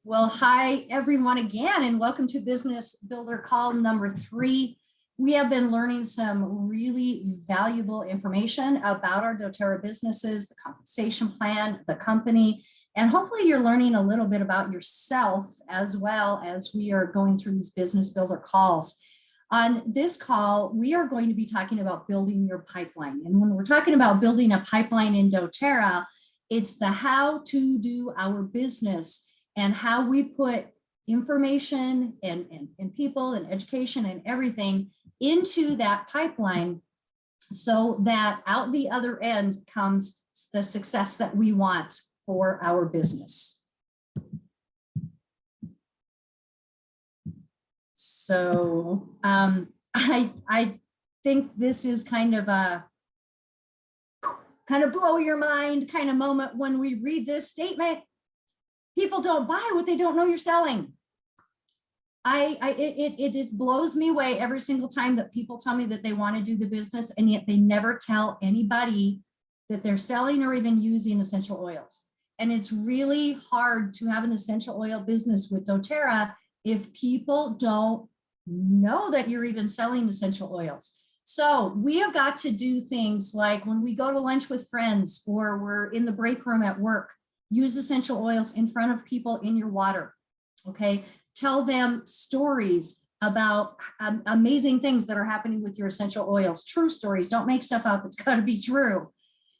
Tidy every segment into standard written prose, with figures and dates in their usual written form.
Well, hi everyone again, and welcome to Business Builder Call number 3. We have been learning some really valuable information about our doTERRA businesses, the compensation plan, the company, and hopefully you're learning a little bit about yourself as well as we are going through these Business Builder calls. On this call, we are going to be talking about building your pipeline. And when we're talking about building a pipeline in doTERRA, it's the how to do our business and how we put information and people and education and everything into that pipeline so that out the other end comes the success that we want for our business. So I think this is kind of blow your mind kind of moment when we read this statement. People don't buy what they don't know you're selling. It blows me away every single time that people tell me that they want to do the business, and yet they never tell anybody that they're selling or even using essential oils. And it's really hard to have an essential oil business with doTERRA if people don't know that you're even selling essential oils. So we have got to do things like when we go to lunch with friends or we're in the break room at work, use essential oils in front of people in your water, okay? Tell them stories about amazing things that are happening with your essential oils, true stories. Don't make stuff up, it's gotta be true.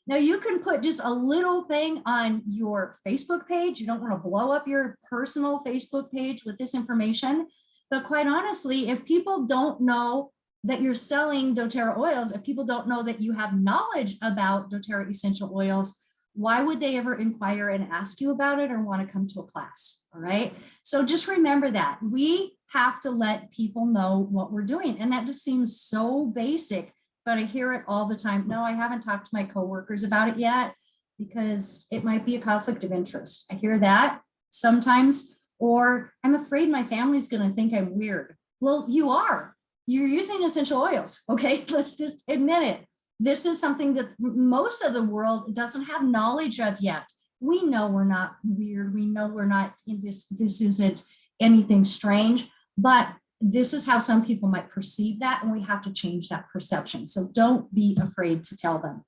Now you can put just a little thing on your Facebook page. You don't wanna blow up your personal Facebook page with this information, but quite honestly, if people don't know that you're selling doTERRA oils, if people don't know that you have knowledge about doTERRA essential oils, why would they ever inquire and ask you about it or want to come to a class? All right. So just remember that we have to let people know what we're doing. And that just seems so basic, but I hear it all the time. No, I haven't talked to my coworkers about it yet because it might be a conflict of interest. I hear that sometimes, or I'm afraid my family's going to think I'm weird. Well, you are. You're using essential oils. Okay. Let's just admit it. This is something that most of the world doesn't have knowledge of yet. We know we're not weird. We know we're not in this isn't anything strange, but this is how some people might perceive that, and we have to change that perception. So don't be afraid to tell them.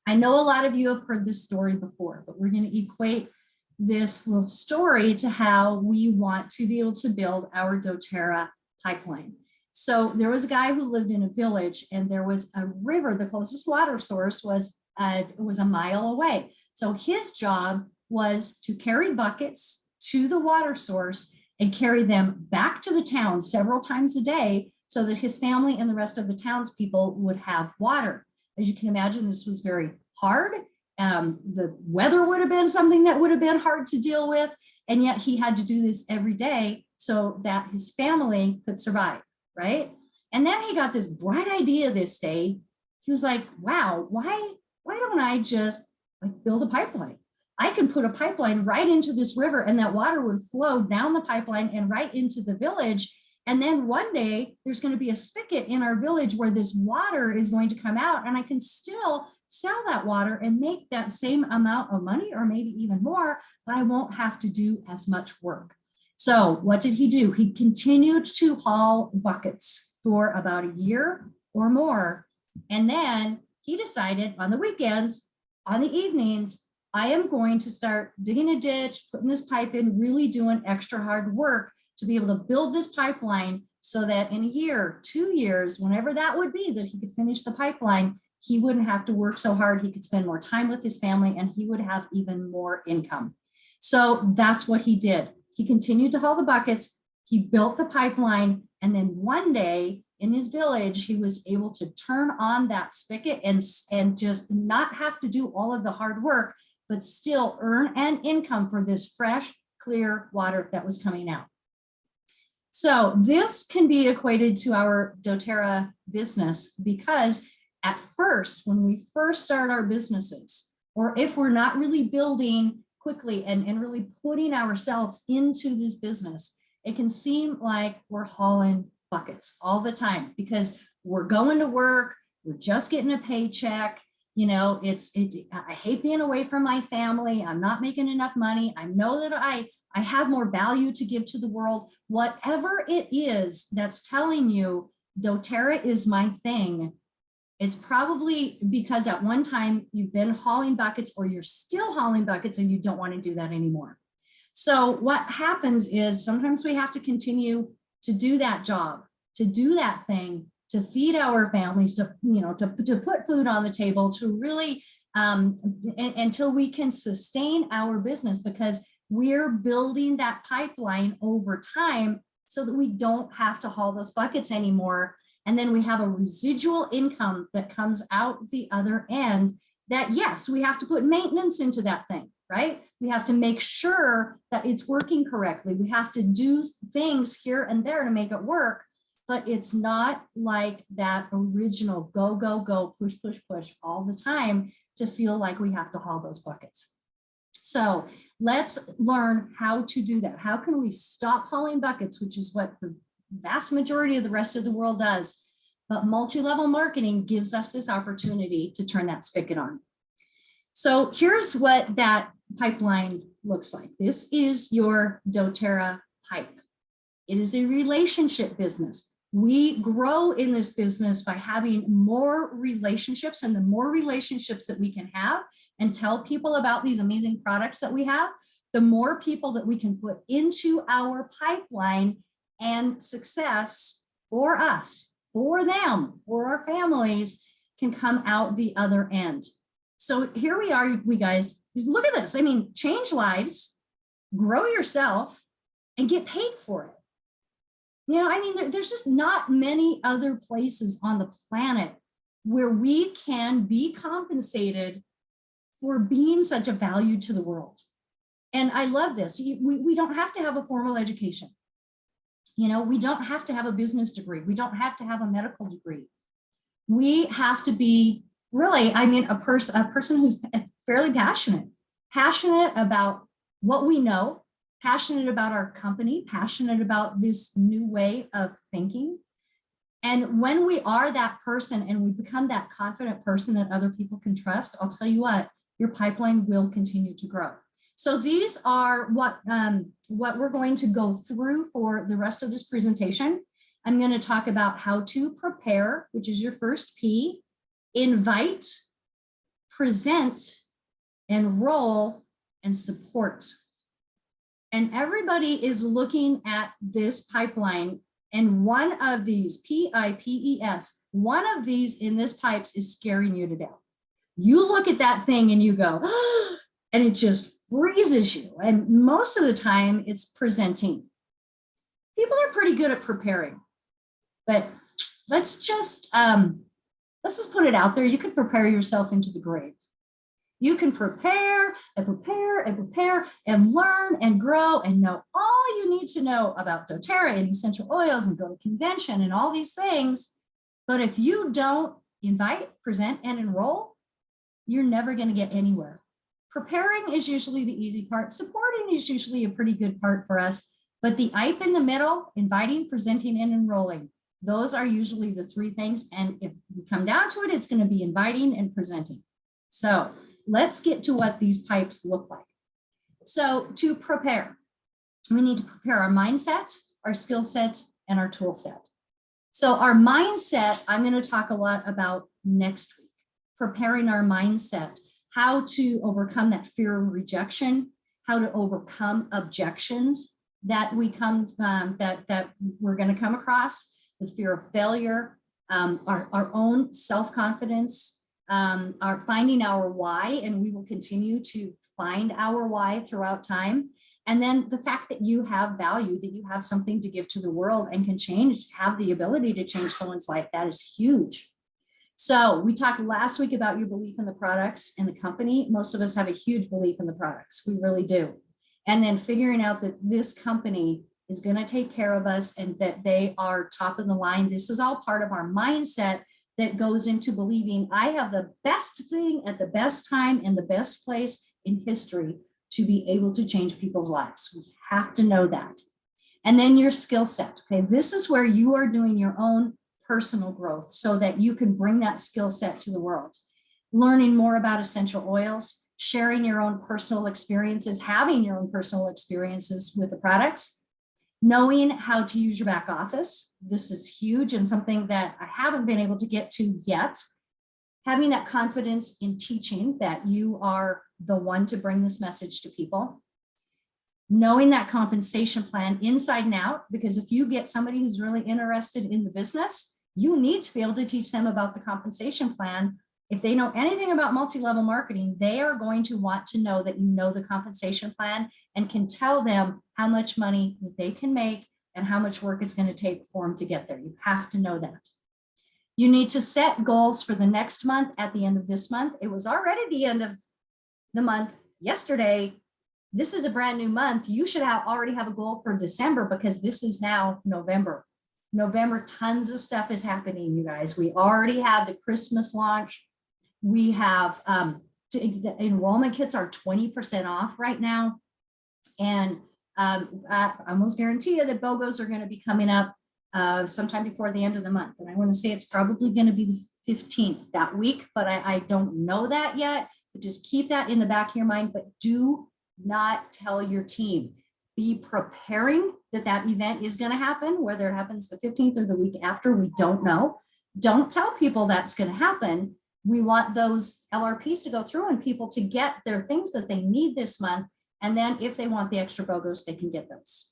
I know a lot of you have heard this story before, but we're going to equate this little story to how we want to be able to build our doTERRA pipeline. So there was a guy who lived in a village, and there was a river. The closest water source was a mile away. So his job was to carry buckets to the water source and carry them back to the town several times a day so that his family and the rest of the townspeople would have water. As you can imagine, this was very hard. The weather would have been something that would have been hard to deal with, and yet he had to do this every day so that his family could survive. Right? And then he got this bright idea this day. He was like, wow, why don't I just build a pipeline? I can put a pipeline right into this river, and that water would flow down the pipeline and right into the village. And then one day there's going to be a spigot in our village where this water is going to come out, and I can still sell that water and make that same amount of money or maybe even more, but I won't have to do as much work. So what did he do? He continued to haul buckets for about a year or more. And then he decided on the weekends, on the evenings, I am going to start digging a ditch, putting this pipe in, really doing extra hard work to be able to build this pipeline so that in a year, 2 years, whenever that would be that he could finish the pipeline, he wouldn't have to work so hard. He could spend more time with his family and he would have even more income. So that's what he did. He continued to haul the buckets, he built the pipeline, and then one day in his village, he was able to turn on that spigot and just not have to do all of the hard work, but still earn an income for this fresh, clear water that was coming out. So this can be equated to our doTERRA business because at first, when we first start our businesses, or if we're not really building quickly and really putting ourselves into this business, it can seem like we're hauling buckets all the time because we're going to work, we're just getting a paycheck, I hate being away from my family. I'm not making enough money. I know that I have more value to give to the world. Whatever it is that's telling you doTERRA is my thing, it's probably because at one time you've been hauling buckets, or you're still hauling buckets and you don't want to do that anymore. So what happens is sometimes we have to continue to do that job, to do that thing, to feed our families, to put food on the table, to really until we can sustain our business, because we're building that pipeline over time so that we don't have to haul those buckets anymore. And then we have a residual income that comes out the other end that, yes, we have to put maintenance into that thing, right? We have to make sure that it's working correctly. We have to do things here and there to make it work, but it's not like that original go, go, go, push, push, push all the time to feel like we have to haul those buckets. So let's learn how to do that. How can we stop hauling buckets, which is what the vast majority of the rest of the world does, but multi-level marketing gives us this opportunity to turn that spigot on. So here's what that pipeline looks like. This is your doTERRA pipe. It is a relationship business. We grow in this business by having more relationships, and the more relationships that we can have and tell people about these amazing products that we have, the more people that we can put into our pipeline, and success for us, for them, for our families can come out the other end. So here we are, we guys, look at this. I mean, change lives, grow yourself, and get paid for it. There's just not many other places on the planet where we can be compensated for being such a value to the world. And I love this. We don't have to have a formal education. We don't have to have a business degree. We don't have to have a medical degree. We have to be really, a person who's fairly passionate about what we know, passionate about our company, passionate about this new way of thinking. And when we are that person and we become that confident person that other people can trust, I'll tell you what, your pipeline will continue to grow. So these are what we're going to go through for the rest of this presentation. I'm going to talk about how to prepare, which is your first P, invite, present, enroll, and support. And everybody is looking at this pipeline, and one of these, P-I-P-E-S, one of these in this pipes is scaring you to death. You look at that thing and you go, oh, and it just freezes you. And most of the time it's presenting. People are pretty good at preparing, but let's just put it out there. You can prepare yourself into the grave. You can prepare and prepare and prepare and learn and grow and know all you need to know about doTERRA and essential oils and go to convention and all these things. But if you don't invite, present, and enroll, you're never going to get anywhere. Preparing is usually the easy part. Supporting is usually a pretty good part for us. But the IPE in the middle, inviting, presenting, and enrolling, those are usually the three things. And if we come down to it, it's going to be inviting and presenting. So let's get to what these pipes look like. So to prepare, we need to prepare our mindset, our skill set, and our tool set. So our mindset, I'm going to talk a lot about next week, preparing our mindset, how to overcome that fear of rejection, how to overcome objections that we're going to come across, the fear of failure, our own self-confidence, are finding our why, and we will continue to find our why throughout time. And then the fact that you have value, that you have something to give to the world and can have the ability to change someone's life, that is huge. So we talked last week about your belief in the products and the company. Most of us have a huge belief in the products. We really do. And then figuring out that this company is going to take care of us and that they are top of the line. This is all part of our mindset that goes into believing I have the best thing at the best time in the best place in history to be able to change people's lives. We have to know that. And then your skill set. Okay, this is where you are doing your own personal growth so that you can bring that skill set to the world. learning more about essential oils, sharing your own personal experiences, having your own personal experiences with the products, knowing how to use your back office. This is huge and something that I haven't been able to get to yet. Having that confidence in teaching that you are the one to bring this message to people. Knowing that compensation plan inside and out, because if you get somebody who's really interested in the business, you need to be able to teach them about the compensation plan. If they know anything about multi-level marketing, they are going to want to know that you know the compensation plan and can tell them how much money that they can make and how much work it's going to take for them to get there. You have to know that. You need to set goals for the next month at the end of this month. It was already the end of the month yesterday. This is a brand new month. You should already have a goal for December because this is now November. November, tons of stuff is happening, you guys. We already had the Christmas launch. We have the enrollment kits are 20% off right now. And I almost guarantee you that BOGOs are going to be coming up sometime before the end of the month. And I want to say it's probably going to be the 15th that week, but I don't know that yet. But just keep that in the back of your mind, but do not tell your team. Be preparing that event is going to happen, whether it happens the 15th or the week after, we don't know. Don't tell people that's going to happen. We want those LRPs to go through and people to get their things that they need this month. And then if they want the extra BOGOs, they can get those.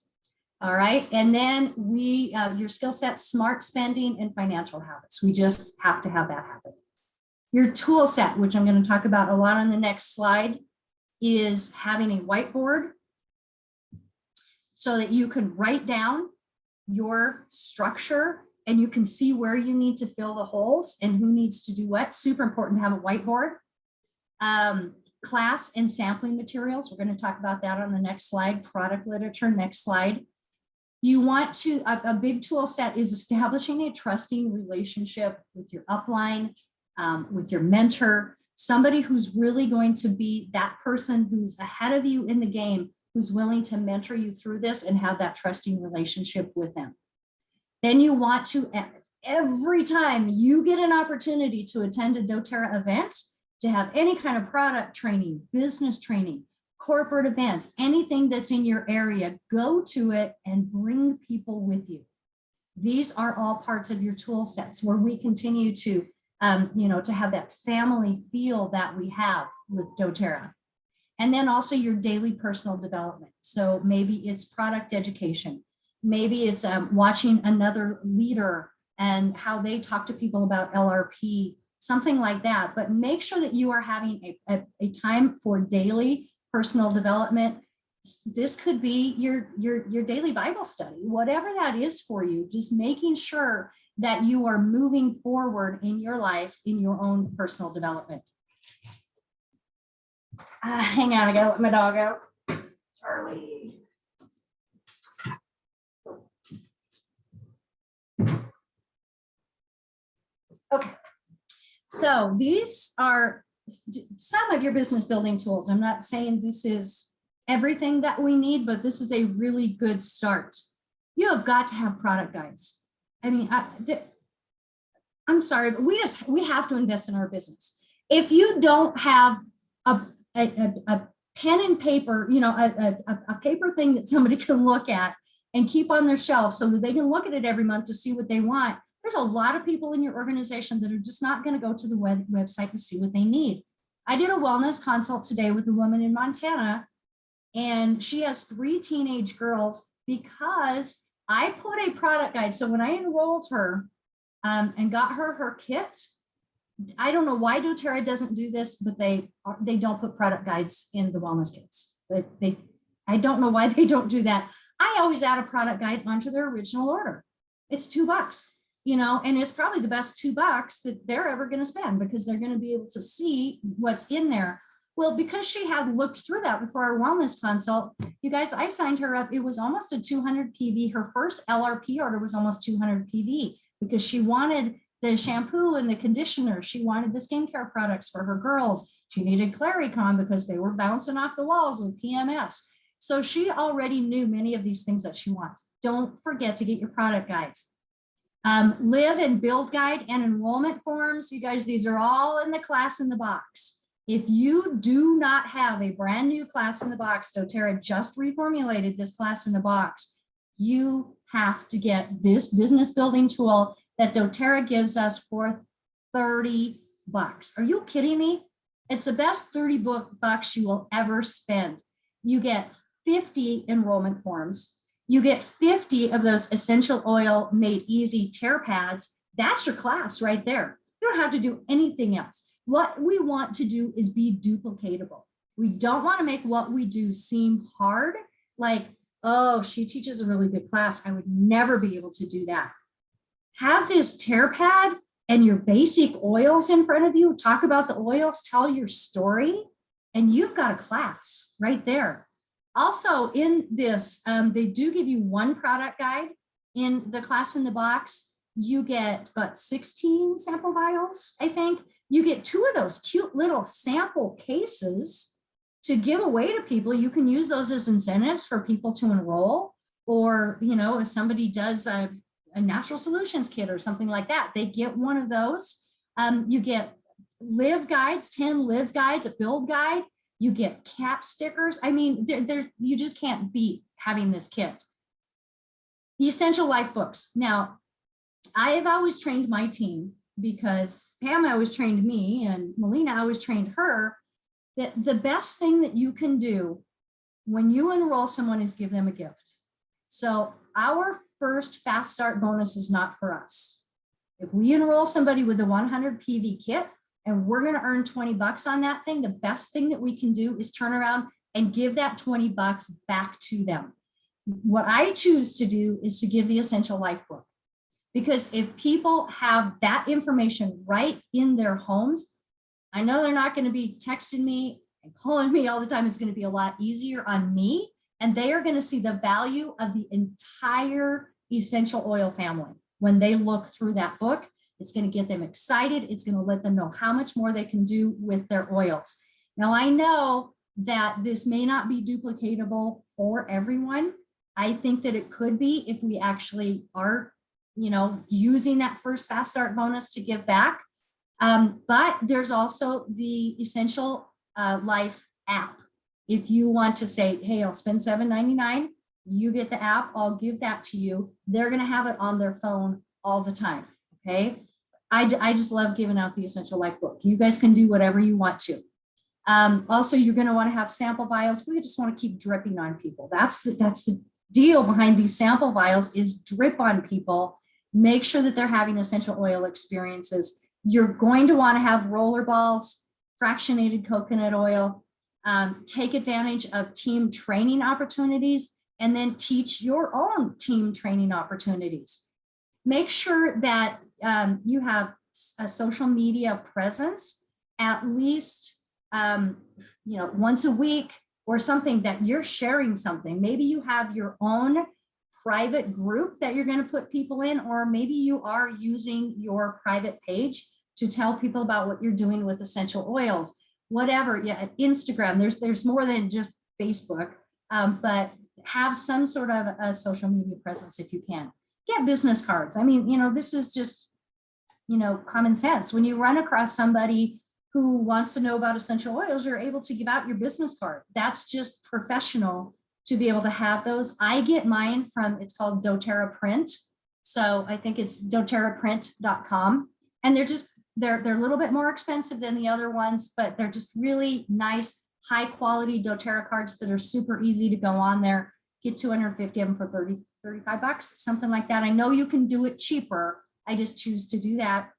All right. And then your skill set, smart spending and financial habits. We just have to have that happen. Your tool set, which I'm going to talk about a lot on the next slide, is having a whiteboard so that you can write down your structure and you can see where you need to fill the holes and who needs to do what. Super important to have a whiteboard. Class and sampling materials. We're going to talk about that on the next slide. Product literature, next slide. You want to, a big tool set is establishing a trusting relationship with your upline, with your mentor, somebody who's really going to be that person who's ahead of you in the game, who's willing to mentor you through this and have that trusting relationship with them. Then you want to, every time you get an opportunity to attend a doTERRA event, to have any kind of product training, business training, corporate events, anything that's in your area, go to it and bring people with you. These are all parts of your tool sets where we continue to, to have that family feel that we have with doTERRA. And then also your daily personal development. So maybe it's product education. Maybe it's watching another leader and how they talk to people about LRP, something like that. But make sure that you are having a time for daily personal development. This could be your daily Bible study, whatever that is for you, just making sure that you are moving forward in your life, in your own personal development. Hang on, I gotta let my dog out. Charlie. Okay, so these are some of your business building tools. I'm not saying this is everything that we need, but this is a really good start. You have got to have product guides. I mean, I'm sorry, but we have to invest in our business. If you don't have a pen and paper, a paper thing that somebody can look at and keep on their shelf so that they can look at it every month to see what they want. There's a lot of people in your organization that are just not going to go to the website and see what they need. I did a wellness consult today with a woman in Montana, and she has 3 teenage girls because I put a product guide. So when I enrolled her and got her kit, I don't know why doTERRA doesn't do this, but they don't put product guides in the wellness kits. I don't know why they don't do that. I always add a product guide onto their original order. It's $2, and it's probably the best $2 that they're ever going to spend because they're going to be able to see what's in there. Well, because she had looked through that before our wellness consult, you guys, I signed her up. It was almost a 200 PV. Her first LRP order was almost 200 PV because she wanted the shampoo and the conditioner. She wanted the skincare products for her girls. She needed Claricon because they were bouncing off the walls with PMS. So she already knew many of these things that she wants. Don't forget to get your product guides. Live and build guide and enrollment forms. You guys, these are all in the class in the box. If you do not have a brand new class in the box, doTERRA just reformulated this class in the box. You have to get this business building tool that doTERRA gives us for $30. Are you kidding me? It's the best $30 you will ever spend. You get 50 enrollment forms. You get 50 of those essential oil made easy tear pads. That's your class right there. You don't have to do anything else. What we want to do is be duplicatable. We don't want to make what we do seem hard, like, oh, she teaches a really good class. I would never be able to do that. Have this tear pad and your basic oils in front of you. Talk about the oils, tell your story, and you've got a class right there. Also in this, they do give you one product guide in the class in the box. You get about 16 sample vials, I think. You get 2 of those cute little sample cases to give away to people. You can use those as incentives for people to enroll, or, you know, if somebody does a natural solutions kit or something like that, they get one of those. You get live guides, 10 live guides, a build guide. You get cap stickers. I mean, you just can't beat having this kit. Essential life books. Now, I have always trained my team, because Pam always trained me and Melina always trained her, that the best thing that you can do when you enroll someone is give them a gift. So our first fast start bonus is not for us. If we enroll somebody with a 100 PV kit and we're going to earn $20 on that thing, the best thing that we can do is turn around and give that $20 back to them. What I choose to do is to give the Essential Life book, because if people have that information right in their homes, I know they're not going to be texting me and calling me all the time. It's going to be a lot easier on me, and they are going to see the value of the entire essential oil family. When they look through that book, it's going to get them excited. It's going to let them know how much more they can do with their oils. Now, I know that this may not be duplicatable for everyone. I think that it could be if we actually are, you know, using that first fast start bonus to give back. But there's also the Essential Life app. If you want to say, hey, I'll spend $7.99, you get the app, I'll give that to you. They're going to have it on their phone all the time. Okay. I just love giving out the Essential Life book. You guys can do whatever you want to. Also, you're going to want to have sample vials. We just want to keep dripping on people. That's the deal behind these sample vials, is drip on people. Make sure that they're having essential oil experiences. You're going to want to have roller balls, fractionated coconut oil. Take advantage of team training opportunities, and then teach your own team training opportunities. Make sure that you have a social media presence at least once a week, or something that you're sharing something. Maybe you have your own private group that you're going to put people in, or maybe you are using your private page to tell people about what you're doing with essential oils. Whatever, yeah, Instagram, there's more than just Facebook, but have some sort of a social media presence if you can. Get business cards. I mean, this is just, common sense. When you run across somebody who wants to know about essential oils, you're able to give out your business card. That's just professional to be able to have those. I get mine from, it's called doTERRA Print. So I think it's doTERRAprint.com. And they're a little bit more expensive than the other ones, but they're just really nice, high quality doTERRA cards that are super easy to go on there. Get 250 of them for $35, something like that. I know you can do it cheaper. I just choose to do that.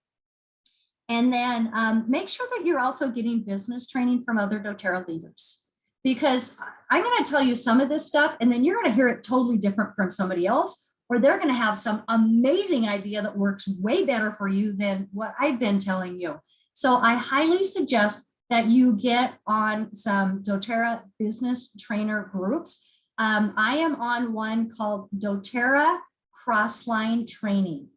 And then make sure that you're also getting business training from other doTERRA leaders, because I'm going to tell you some of this stuff, and then you're going to hear it totally different from somebody else, or they're going to have some amazing idea that works way better for you than what I've been telling you. So I highly suggest that you get on some doTERRA business trainer groups. I am on one called doTERRA Crossline Training.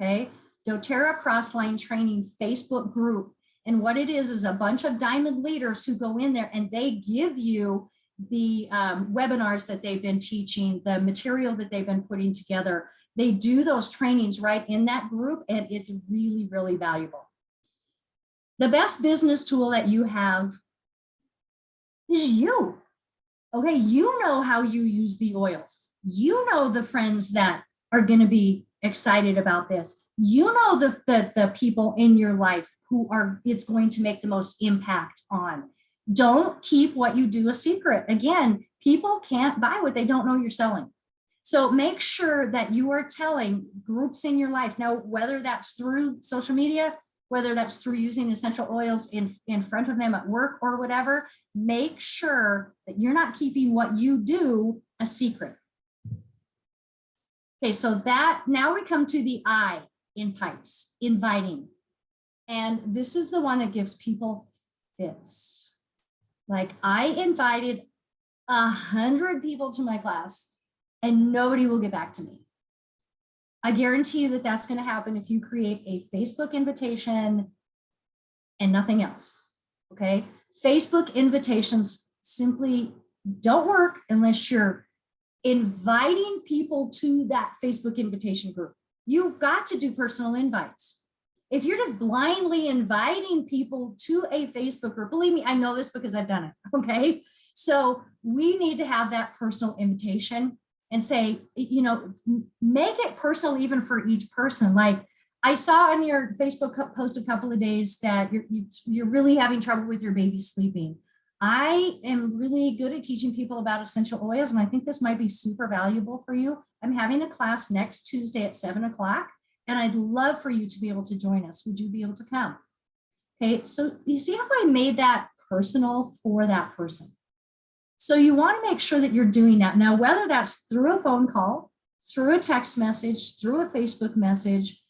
Okay, doTERRA Crossline Training Facebook group. And what it is a bunch of diamond leaders who go in there and they give you the webinars that they've been teaching, the material that they've been putting together. They do those trainings right in that group, and it's really, really valuable. The best business tool that you have is you. Okay, you know how you use the oils. You know the friends that are going to be excited about this. You know the people in your life who are it's going to make the most impact on. Don't keep what you do a secret. Again, people can't buy what they don't know you're selling. So make sure that you are telling groups in your life. Now, whether that's through social media, whether that's through using essential oils in front of them at work or whatever, make sure that you're not keeping what you do a secret. Okay, so that now we come to the I in pipes, inviting. And this is the one that gives people fits. Like, I invited 100 people to my class and nobody will get back to me. I guarantee you that that's going to happen if you create a Facebook invitation and nothing else. Okay. Facebook invitations simply don't work unless you're inviting people to that Facebook invitation group. You've got to do personal invites. If you're just blindly inviting people to a Facebook group, believe me, I know this because I've done it. Okay. So we need to have that personal invitation and say, you know, make it personal even for each person. Like, I saw on your Facebook post a couple of days that you're really having trouble with your baby sleeping. I am really good at teaching people about essential oils, and I think this might be super valuable for you. I'm having a class next Tuesday at 7 o'clock, and I'd love for you to be able to join us. Would you be able to come? Okay, so you see how I made that personal for that person. So you want to make sure that you're doing that. Now, whether that's through a phone call, through a text message, through a Facebook message,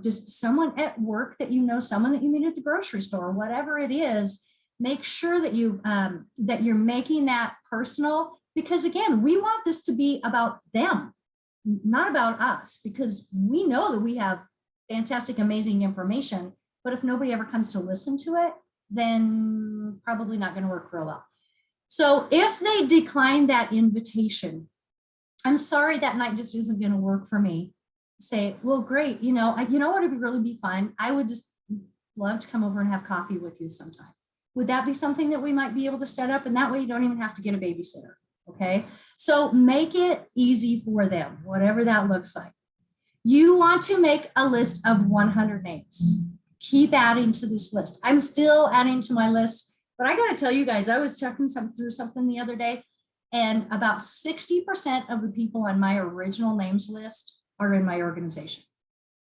just someone at work that you know, someone that you meet at the grocery store, whatever it is, make sure that that you're making that personal, because again, we want this to be about them, not about us, because we know that we have fantastic, amazing information, but if nobody ever comes to listen to it, then probably not going to work real well. So if they decline that invitation, I'm sorry, that night just isn't going to work for me. Say, well, great. You know what would really be fun? I would just love to come over and have coffee with you sometime. Would that be something that we might be able to set up? And that way you don't even have to get a babysitter. Okay. So make it easy for them, whatever that looks like. You want to make a list of 100 names. Keep adding to this list. I'm still adding to my list. But I got to tell you guys, I was checking through something the other day, and about 60% of the people on my original names list are in my organization.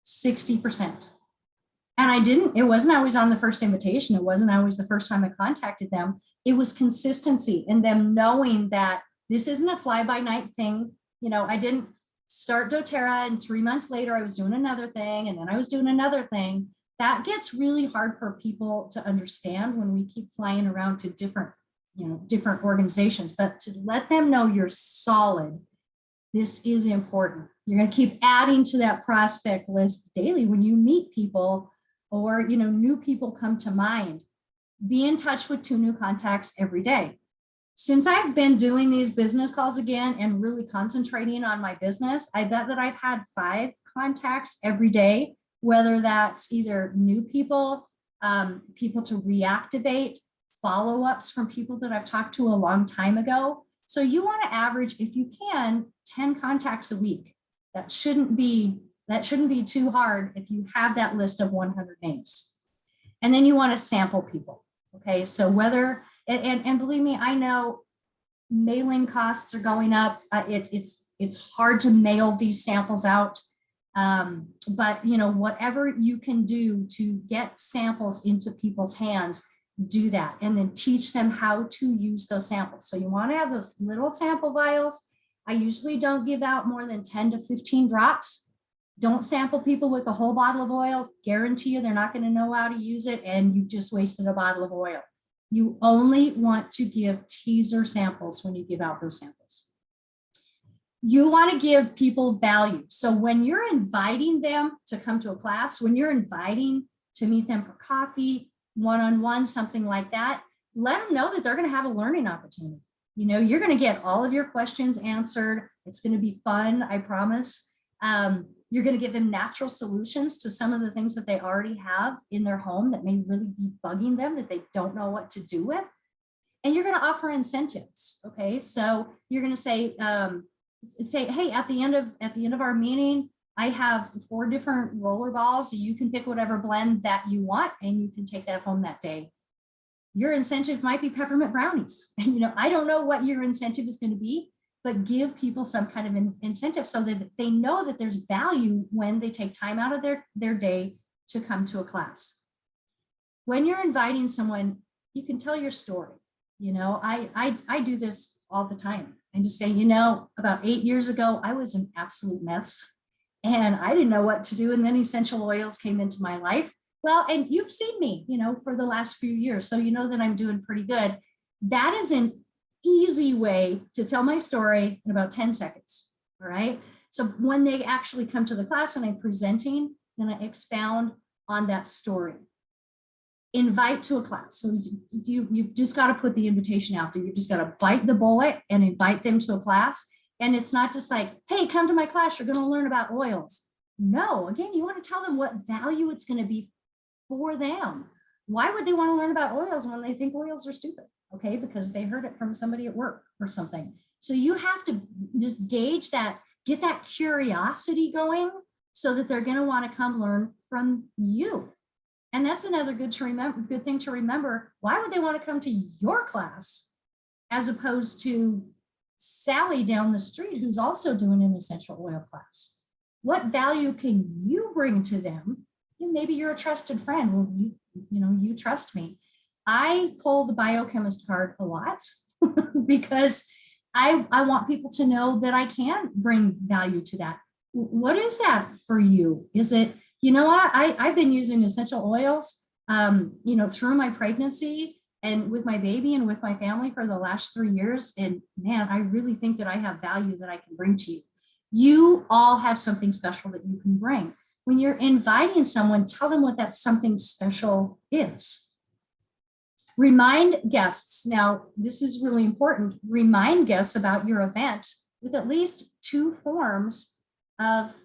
60%. And it wasn't always on the first invitation. It wasn't always the first time I contacted them. It was consistency and them knowing that this isn't a fly-by-night thing. You know, I didn't start doTERRA and 3 months later I was doing another thing, and then I was doing another thing. That gets really hard for people to understand when we keep flying around to different organizations, but to let them know you're solid, this is important. You're going to keep adding to that prospect list daily when you meet people or, new people come to mind. Be in touch with 2 new contacts every day. Since I've been doing these business calls again and really concentrating on my business, I bet that I've had 5 contacts every day, whether that's either new people, people to reactivate, follow-ups from people that I've talked to a long time ago. So you want to average, if you can, 10 contacts a week. That shouldn't be too hard if you have that list of 100 names. And then you want to sample people. Okay, so whether, and believe me, I know mailing costs are going up. It's hard to mail these samples out. But whatever you can do to get samples into people's hands, do that, and then teach them how to use those samples. So you want to have those little sample vials. I usually don't give out more than 10 to 15 drops. Don't sample people with a whole bottle of oil. Guarantee you they're not going to know how to use it, and you just wasted a bottle of oil. You only want to give teaser samples when you give out those samples. You want to give people value. So when you're inviting them to come to a class, when you're inviting to meet them for coffee, one-on-one, something like that, let them know that they're going to have a learning opportunity. You're going to get all of your questions answered. It's going to be fun, I promise. You're going to give them natural solutions to some of the things that they already have in their home that may really be bugging them, that they don't know what to do with. And you're going to offer incentives. Okay, so you're going to say, hey, at the end of our meeting, I have 4 different roller balls. You can pick whatever blend that you want, and you can take that home that day. Your incentive might be peppermint brownies. I don't know what your incentive is going to be, but give people some kind of incentive so that they know that there's value when they take time out of their day to come to a class. When you're inviting someone, you can tell your story. I do this all the time. And just say, about 8 years ago, I was an absolute mess and I didn't know what to do. And then essential oils came into my life. Well, and you've seen me, for the last few years. So you know that I'm doing pretty good. That is an easy way to tell my story in about 10 seconds. All right. So when they actually come to the class and I'm presenting, then I expound on that story. Invite to a class. So you've just got to put the invitation out there. You've just got to bite the bullet and invite them to a class. And it's not just like, hey, come to my class, you're going to learn about oils. No, again, you want to tell them what value it's going to be for them. Why would they want to learn about oils when they think oils are stupid? Okay, because they heard it from somebody at work or something. So you have to just gauge that, get that curiosity going so that they're going to want to come learn from you. And that's another good thing to remember. Why would they want to come to your class as opposed to Sally down the street who's also doing an essential oil class? What value can you bring to them? Maybe you're a trusted friend. Well, you trust me. I pull the biochemist card a lot because I want people to know that I can bring value to that. What is that for you? Is it, I've been using essential oils, through my pregnancy and with my baby and with my family for the last 3 years. And man, I really think that I have value that I can bring to you. You all have something special that you can bring. When you're inviting someone, tell them what that something special is. Remind guests. Now, this is really important. Remind guests about your event with at least 2 forms of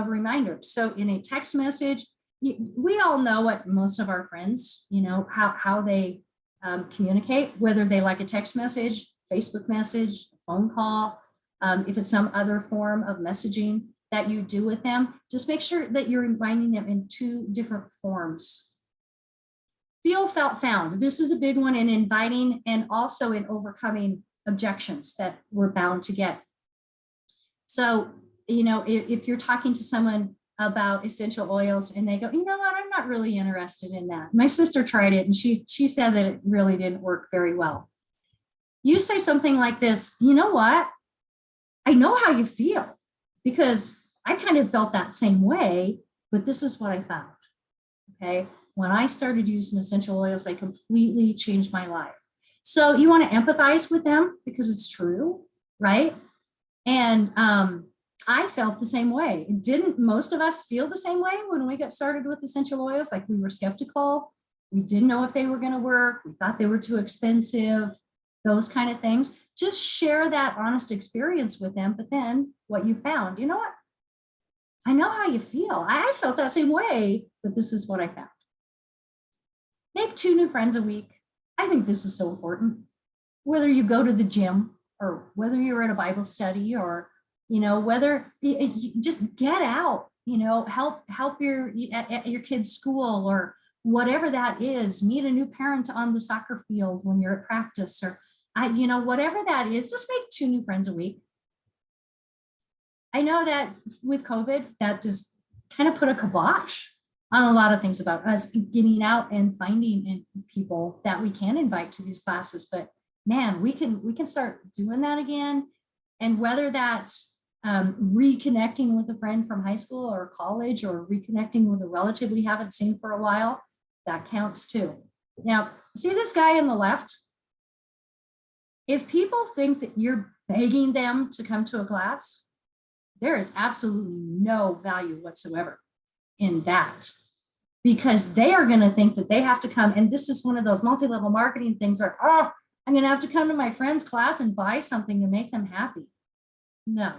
reminders. So in a text message, we all know what most of our friends, how they communicate, whether they like a text message, Facebook message, phone call, if it's some other form of messaging that you do with them, just make sure that you're inviting them in 2 different forms. Feel, felt, found. This is a big one in inviting and also in overcoming objections that we're bound to get. So, if you're talking to someone about essential oils and they go, you know what, I'm not really interested in that. My sister tried it and she said that it really didn't work very well. You say something like this, you know what? I know how you feel because I kind of felt that same way, but this is what I found. Okay. When I started using essential oils, they completely changed my life. So you want to empathize with them because it's true, right? And I felt the same way. Didn't most of us feel the same way when we got started with essential oils? Like we were skeptical. We didn't know if they were going to work. We thought they were too expensive, those kind of things. Just share that honest experience with them. But then what you found, you know what? I know how you feel. I felt that same way, but this is what I found. Make 2 new friends a week. I think this is so important. Whether you go to the gym or whether you're at a Bible study or, whether you just get out, help your kid's school or whatever that is, meet a new parent on the soccer field when you're at practice or, whatever that is, just make 2 new friends a week. I know that with COVID, that just kind of put a kibosh on a lot of things about us getting out and finding people that we can invite to these classes. But man, we can start doing that again. And whether that's reconnecting with a friend from high school or college or reconnecting with a relative we haven't seen for a while, that counts too. Now, see this guy on the left? If people think that you're begging them to come to a class, there is absolutely no value whatsoever in that, because they are going to think that they have to come. And this is one of those multi-level marketing things where, oh, I'm going to have to come to my friend's class and buy something to make them happy. No,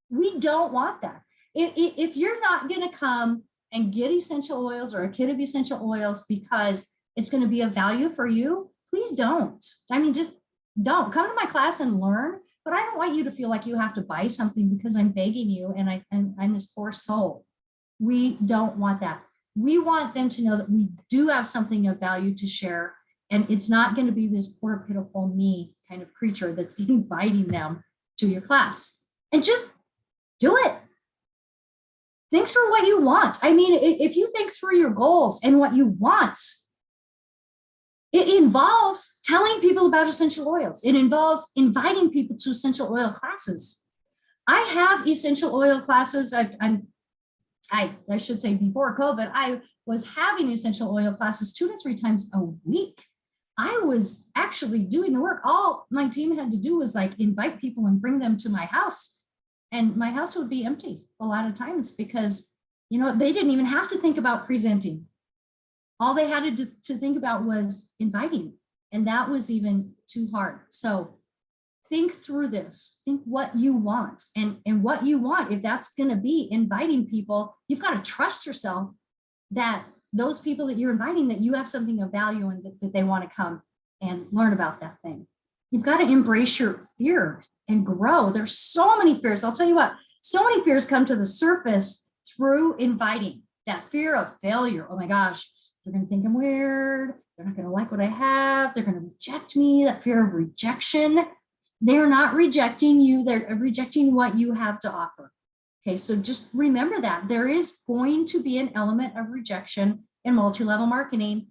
we don't want that. If you're not going to come and get essential oils or a kit of essential oils because it's going to be of value for you, please don't. I mean, just don't come to my class and learn, but I don't want you to feel like you have to buy something because I'm begging you and I'm this poor soul. We don't want that. We want them to know that we do have something of value to share, and it's not going to be this poor, pitiful me kind of creature that's inviting them to your class. And just do it. Think through what you want. I mean, if you think through your goals and what you want, it involves telling people about essential oils. It involves inviting people to essential oil classes. I have essential oil classes. I should say before COVID, I was having essential oil classes 2 to 3 times a week. I was actually doing the work. All my team had to do was like invite people and bring them to my house. And my house would be empty a lot of times because, you know, they didn't even have to think about presenting. All they had to think about was inviting. And that was even too hard. So think through this, think what you want and what you want. If that's going to be inviting people, you've got to trust yourself that those people that you're inviting, that you have something of value and that they want to come and learn about that thing. You've got to embrace your fear and grow. There's so many fears. I'll tell you what, so many fears come to the surface through inviting. That fear of failure. Oh my gosh, they're going to think I'm weird. They're not going to like what I have. They're going to reject me. That fear of rejection. They're not rejecting you. They're rejecting what you have to offer. Okay, so just remember that there is going to be an element of rejection in multi-level marketing.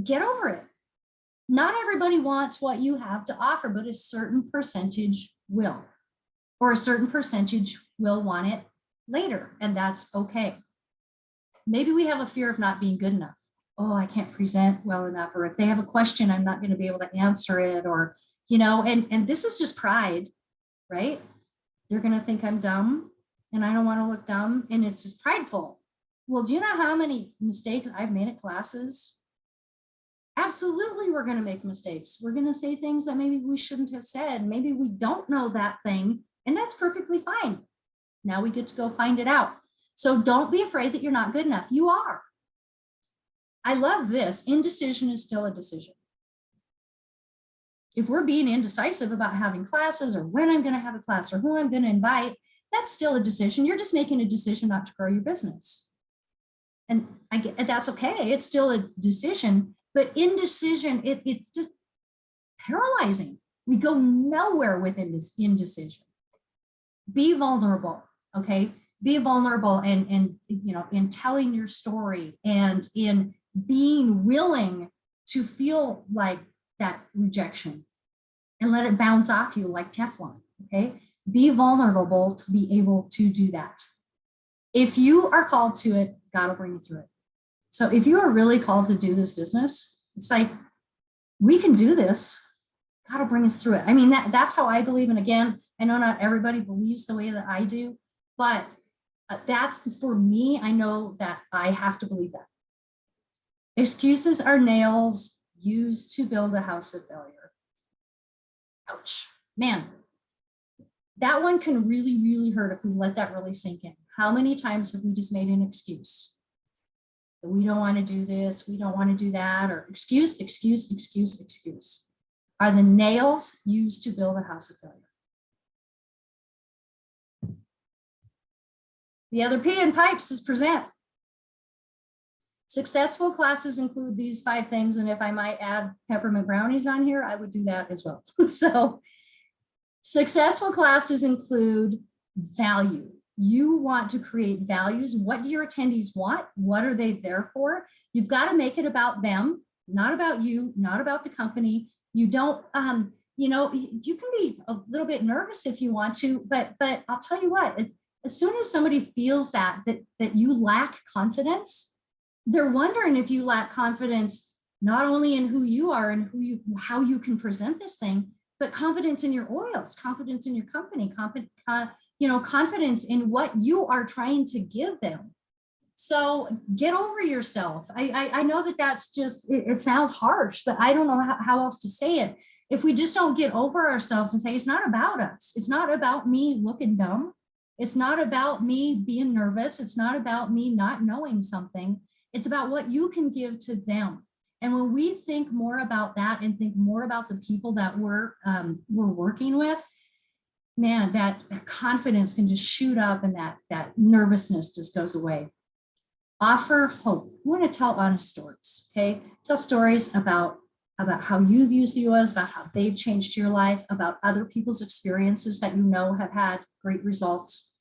Get over it. Not everybody wants what you have to offer, but a certain percentage will, or a certain percentage will want it later, and that's okay. Maybe we have a fear of not being good enough. Oh, I can't present well enough, or if they have a question, I'm not going to be able to answer it, or, you know, and this is just pride, right? They're going to think I'm dumb and I don't want to look dumb, and it's just prideful. Well, do you know how many mistakes I've made at classes? Absolutely, we're going to make mistakes. We're going to say things that maybe we shouldn't have said. Maybe we don't know that thing, and that's perfectly fine. Now we get to go find it out. So don't be afraid that you're not good enough. You are. I love this. Indecision is still a decision. If we're being indecisive about having classes or when I'm going to have a class or who I'm going to invite, that's still a decision. You're just making a decision not to grow your business. And I get that's okay. It's still a decision, but indecision, it's just paralyzing. We go nowhere with indecision. Be vulnerable, okay? Be vulnerable and you know, in telling your story and in being willing to feel like that rejection and let it bounce off you like Teflon, okay? Be vulnerable to be able to do that. If you are called to it, God will bring you through it. So if you are really called to do this business, it's like, we can do this. God will bring us through it. I mean, that's how I believe. And again, I know not everybody believes the way that I do, but that's for me. I know that I have to believe that. Excuses are nails used to build a house of failure. Ouch, man. That one can really, really hurt if we let that really sink in. How many times have we just made an excuse? We don't want to do this, we don't want to do that, or excuse, excuse, excuse, excuse. Are the nails used to build a house of failure? The other P in pipes is present. Successful classes include these 5 things, and if I might add peppermint brownies on here, I would do that as well. So successful classes include value. You want to create values. What do your attendees want? What are they there for? You've got to make it about them, not about you, not about the company. You don't, you know, you can be a little bit nervous if you want to, but I'll tell you what, as soon as somebody feels that you lack confidence, they're wondering if you lack confidence, not only in who you are and how you can present this thing, but confidence in your oils, confidence in your company, confidence in what you are trying to give them. So get over yourself. I know that that's just, it sounds harsh, but I don't know how else to say it. if we just don't get over ourselves and say, it's not about us. It's not about me looking dumb. It's not about me being nervous. It's not about me not knowing something. It's about what you can give to them. And when we think more about that and think more about the people that we're working with, man, that confidence can just shoot up, and that nervousness just goes away. Offer hope. I want to tell honest stories, okay? Tell stories about how you've used the oils, about how they've changed your life, about other people's experiences that you know have had great results.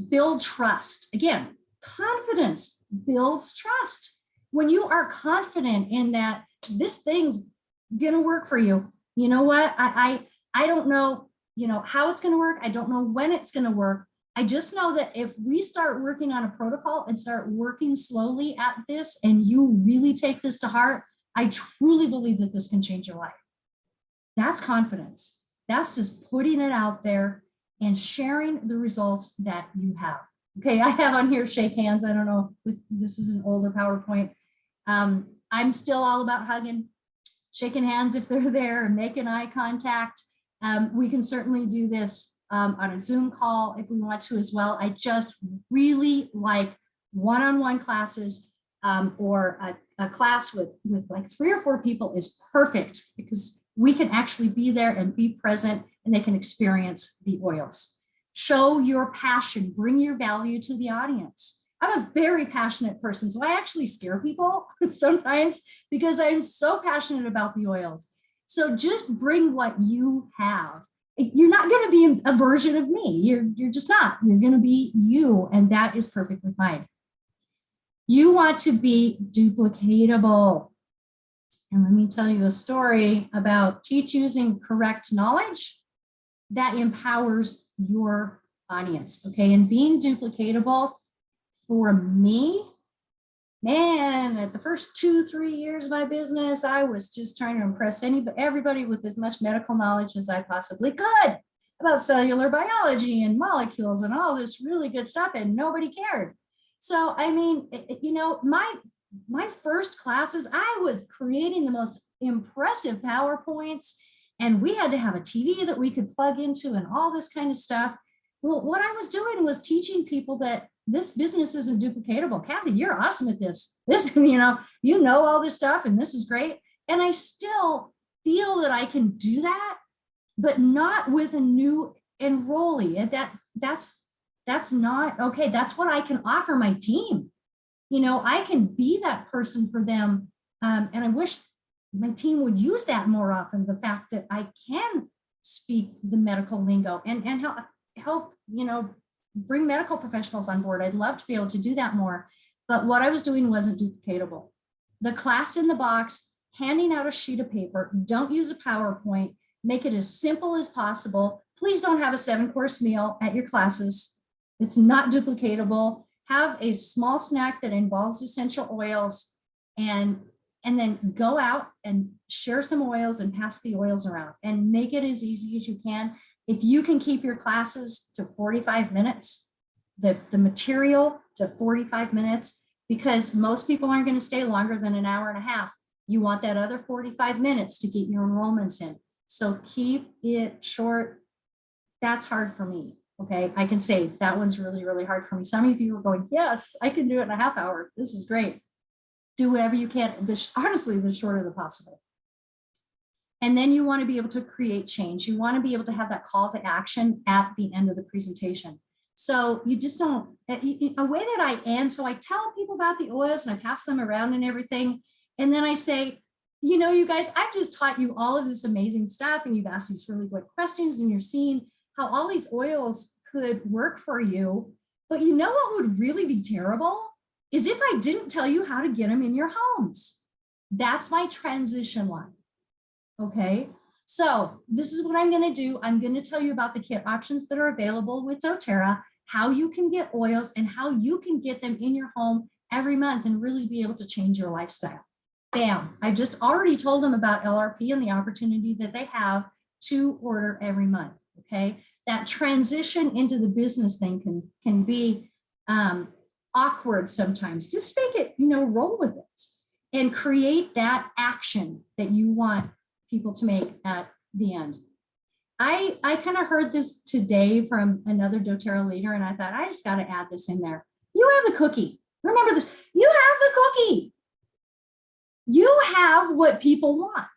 Build trust. Again, confidence builds trust. When you are confident in that this thing's gonna work for you, you know what? I don't know, how it's gonna work. I don't know when it's gonna work. I just know that if we start working on a protocol and start working slowly at this, and you really take this to heart, I truly believe that this can change your life. That's confidence. That's just putting it out there and sharing the results that you have. Okay, I have on here shake hands. I don't know if this is an older PowerPoint. I'm still all about hugging, shaking hands if they're there, and making eye contact. We can certainly do this on a Zoom call if we want to as well. I just really like one-on-one classes, or a class with like 3 or 4 people is perfect, because we can actually be there and be present, and they can experience the oils. Show your passion, bring your value to the audience. I'm a very passionate person, so I actually scare people sometimes because I'm so passionate about the oils. So just bring what you have. You're not going to be a version of me. You're just not. You're going to be you, and that is perfectly fine. You want to be duplicatable. And let me tell you a story about teach using correct knowledge that empowers your audience. Okay, and being duplicatable for me, man, at the first 2-3 years of my business, I was just trying to impress everybody with as much medical knowledge as I possibly could about cellular biology and molecules and all this really good stuff, and nobody cared. So, I mean, my first classes, I was creating the most impressive PowerPoints, and we had to have a TV that we could plug into and all this kind of stuff. Well, what I was doing was teaching people that this business isn't duplicatable. Kathy, you're awesome at this. You know all this stuff, and this is great. And I still feel that I can do that, but not with a new enrollee. And that's not okay. That's what I can offer my team. I can be that person for them. And I wish my team would use that more often. The fact that I can speak the medical lingo and help, bring medical professionals on board. I'd love to be able to do that more. But what I was doing wasn't duplicatable. The class in the box, handing out a sheet of paper, don't use a PowerPoint, make it as simple as possible. Please don't have a 7-course meal at your classes. It's not duplicatable. Have a small snack that involves essential oils, and then go out and share some oils and pass the oils around, and make it as easy as you can. If you can keep your classes to 45 minutes, the material to 45 minutes, because most people aren't going to stay longer than an hour and a half. You want that other 45 minutes to get your enrollments in. So keep it short. That's hard for me. Okay, I can say that one's really, really hard for me. Some of you are going, yes, I can do it in a half hour. This is great. Do whatever you can. Honestly, the shorter the possible. And then you want to be able to create change. You want to be able to have that call to action at the end of the presentation. So you just don't, a way that I end, so I tell people about the oils and I pass them around and everything. And then I say, you guys, I've just taught you all of this amazing stuff, and you've asked these really good questions, and you're seeing how all these oils could work for you. But you know what would really be terrible is if I didn't tell you how to get them in your homes. That's my transition line. Okay, so this is what I'm going to do. I'm going to tell you about the kit options that are available with doTERRA, how you can get oils, and how you can get them in your home every month and really be able to change your lifestyle. Bam, I just already told them about LRP and the opportunity that they have to order every month. Okay, that transition into the business thing can be awkward sometimes. Just make it, roll with it and create that action that you want people to make at the end. I kind of heard this today from another doTERRA leader, and I thought, I just got to add this in there. You have the cookie. Remember this, you have the cookie. You have what people want.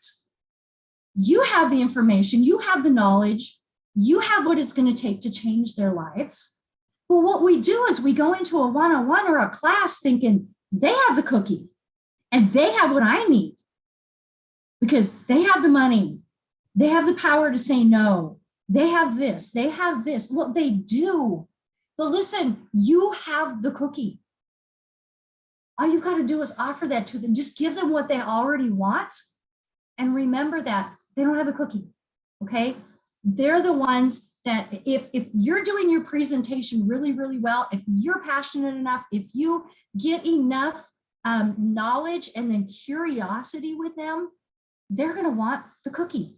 You have the information, you have the knowledge, you have what it's going to take to change their lives. But what we do is we go into a one-on-one or a class thinking they have the cookie and they have what I need because they have the money. They have the power to say no. They have this, they have this. Well, they do. But listen, you have the cookie. All you've got to do is offer that to them. Just give them what they already want. And remember that they don't have a cookie, okay? They're the ones that if you're doing your presentation really, really well, if you're passionate enough, if you get enough knowledge and then curiosity with them, they're going to want the cookie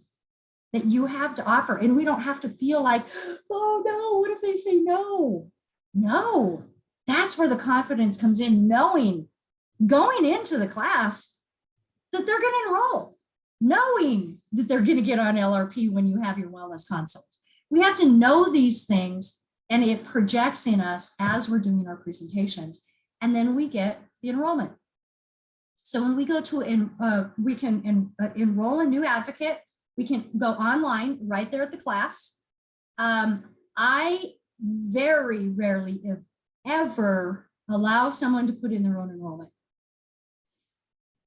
that you have to offer. And we don't have to feel like, oh no, what if they say no? No, that's where the confidence comes in, knowing, going into the class that they're going to enroll, knowing that they're going to get on LRP when you have your wellness consult. We have to know these things, and it projects in us as we're doing our presentations. And then we get the enrollment. So when we go to, we can enroll a new advocate. We can go online right there at the class. I very rarely, if ever, allow someone to put in their own enrollment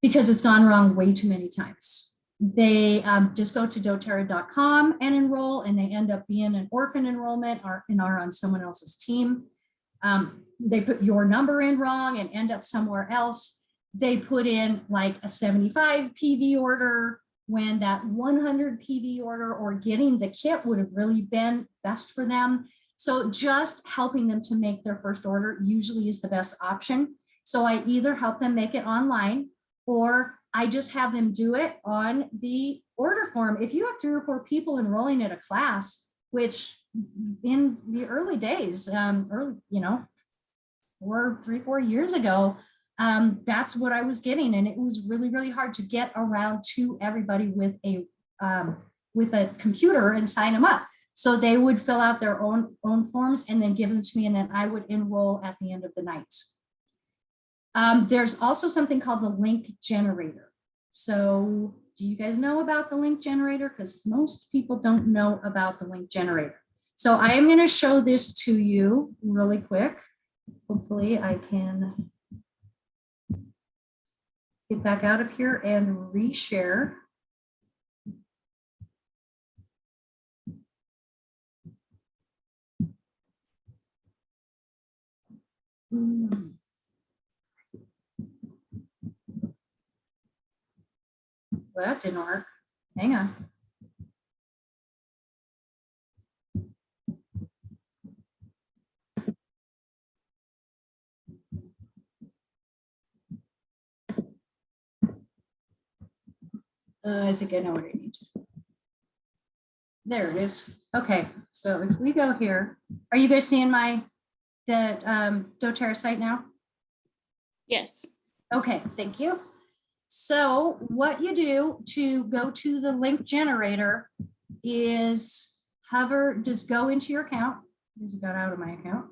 because it's gone wrong way too many times. They just go to doTERRA.com and enroll, and they end up being an orphan enrollment or are on someone else's team. They put your number in wrong and end up somewhere else. They put in like a 75 PV order when that 100 PV order or getting the kit would have really been best for them. So just helping them to make their first order usually is the best option. So I either help them make it online, or I just have them do it on the order form. If you have 3 or 4 people enrolling at a class, which in the early days, or 4 years ago, that's what I was getting, and it was really, really hard to get around to everybody with a computer and sign them up. So they would fill out their own forms and then give them to me, and then I would enroll at the end of the night. There's also something called the link generator. So do you guys know about the link generator? Because most people don't know about the link generator. So I am going to show this to you really quick. Hopefully I can get back out of here and reshare. Well, that didn't work. Hang on. I think I know what I need. There it is. Okay, so if we go here, are you guys seeing the doTERRA site now? Yes. Okay, thank you. So what you do to go to the link generator is just go into your account. I just got out of my account.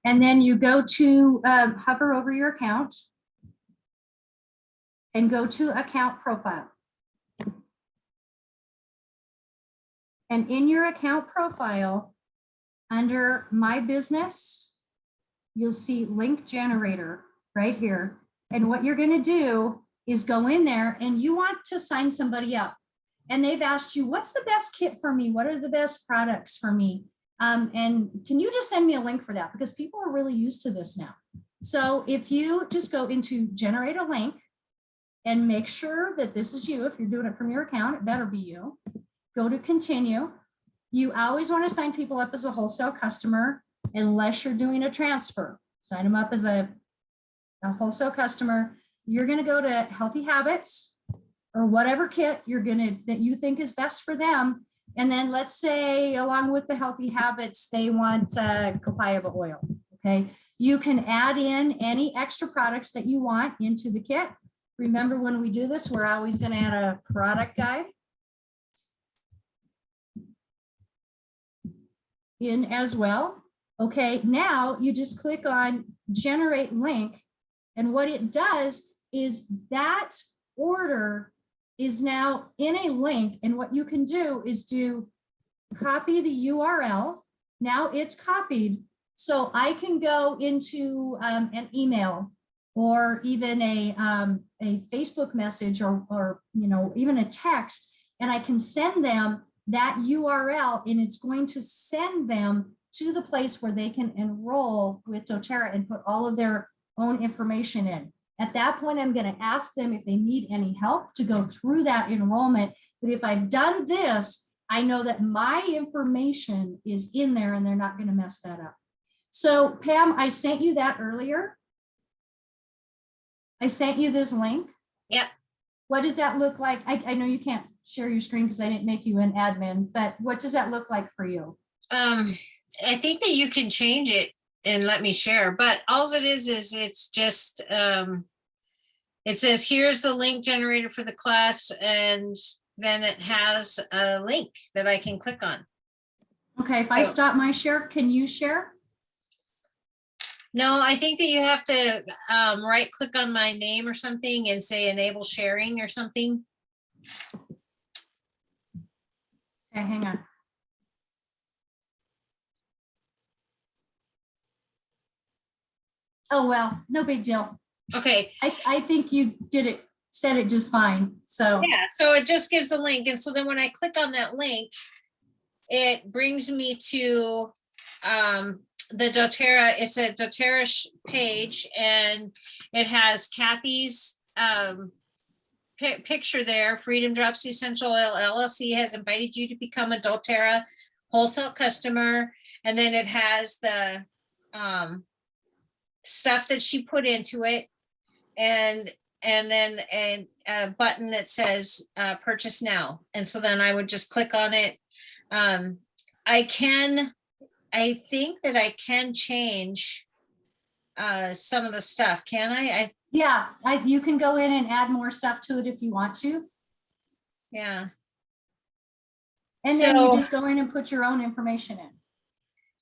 And then you go to hover over your account and go to account profile. And in your account profile, under my business, you'll see link generator right here. And what you're going to do is go in there and you want to sign somebody up. And they've asked you, what's the best kit for me? What are the best products for me? And can you just send me a link for that? Because people are really used to this now. So if you just go into generate a link and make sure that this is you, if you're doing it from your account, it better be you. Go to continue. You always want to sign people up as a wholesale customer unless you're doing a transfer. Sign them up as a wholesale customer. You're going to go to Healthy Habits or whatever kit that you think is best for them. And then let's say along with the Healthy Habits, they want copaiba oil. Okay, you can add in any extra products that you want into the kit. Remember, when we do this, we're always going to add a product guide in as well. Okay, now you just click on generate link, and what it does is that order is now in a link, and what you can do is copy the URL. Now it's copied, so I can go into an email or even a Facebook message or even a text, and I can send them that URL, and it's going to send them to the place where they can enroll with doTERRA and put all of their own information in. At that point, I'm going to ask them if they need any help to go through that enrollment. But if I've done this, I know that my information is in there and they're not going to mess that up. So Pam, I sent you that earlier. I sent you this link. Yep. What does that look like? I know you can't share your screen because I didn't make you an admin, but what does that look like for you? I think that you can change it and let me share, but all it is it's just, it says, here's the link generator for the class. And then it has a link that I can click on. Okay, if I stop my share, can you share? No, I think that you have to right click on my name or something and say enable sharing or something. Okay, hang on. Oh, well, no big deal. Okay. I think you said it just fine. So Yeah, so it just gives a link. And so then when I click on that link, it brings me to the doTERRA. It's a doTERRA page, and it has Kathy's picture there. Freedom Drops Essential Oil LLC has invited you to become a doTERRA wholesale customer. And then it has the stuff that she put into it, and then a button that says purchase now. And so then I would just click on it. I think that I can change some of the stuff. Can I? yeah, you can go in and add more stuff to it if you want to. Yeah. And then you just go in and put your own information in.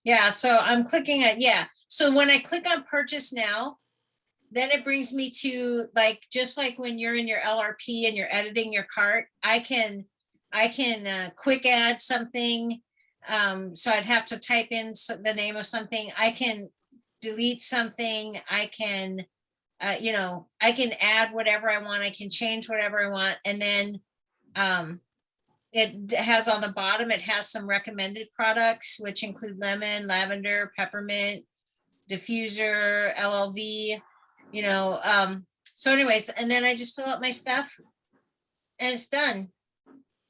Yeah, so I'm clicking at, yeah. So when I click on purchase now, then it brings me to just like when you're in your LRP and you're editing your cart, I can quick add something. So I'd have to type in the name of something. I can delete something. I can, I can add whatever I want. I can change whatever I want. And then it has on the bottom, it has some recommended products, which include lemon, lavender, peppermint, diffuser, LLV, so anyways, and then I just fill out my stuff and it's done.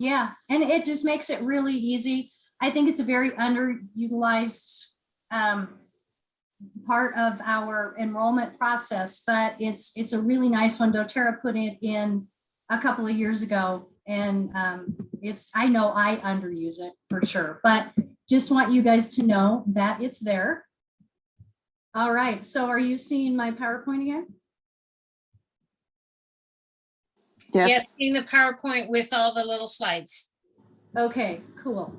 Yeah, and it just makes it really easy. I think it's a very underutilized part of our enrollment process, but it's a really nice one. doTERRA put it in a couple of years ago, and I know I underuse it for sure, but just want you guys to know that it's there. All right, so are you seeing my PowerPoint again? Yes. Yes, seeing the PowerPoint with all the little slides. Okay, cool.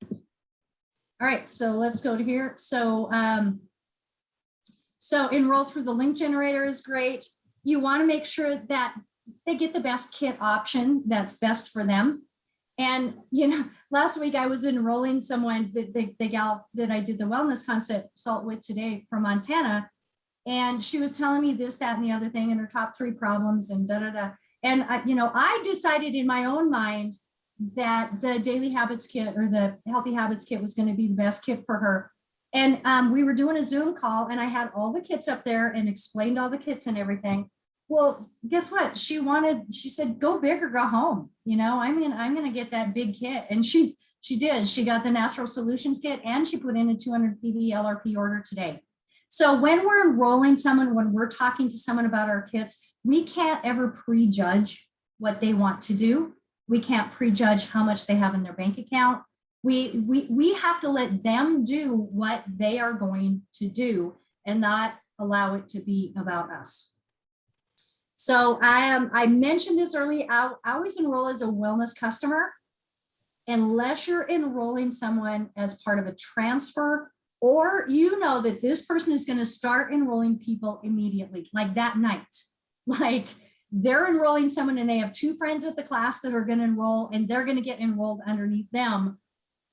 All right, so let's go to here. So enroll through the link generator is great. You want to make sure that they get the best kit option that's best for them. And, last week I was enrolling someone, the gal that I did the wellness consult with today from Montana. And she was telling me this, that, and the other thing, and her top 3 problems and da-da-da. And, I decided in my own mind that the daily habits kit or the healthy habits kit was going to be the best kit for her. And we were doing a Zoom call, and I had all the kits up there and explained all the kits and everything. Well, guess what? She said, go big or go home. I'm going to get that big kit. And she did. She got the Natural Solutions kit, and she put in a 200 PV LRP order today. So when we're enrolling someone, when we're talking to someone about our kits, we can't ever prejudge what they want to do. We can't prejudge how much they have in their bank account. We have to let them do what they are going to do and not allow it to be about us. So I mentioned this earlier. I always enroll as a wellness customer, unless you're enrolling someone as part of a transfer, or you know that this person is going to start enrolling people immediately, like that night. Like they're enrolling someone and they have 2 friends at the class that are going to enroll and they're going to get enrolled underneath them.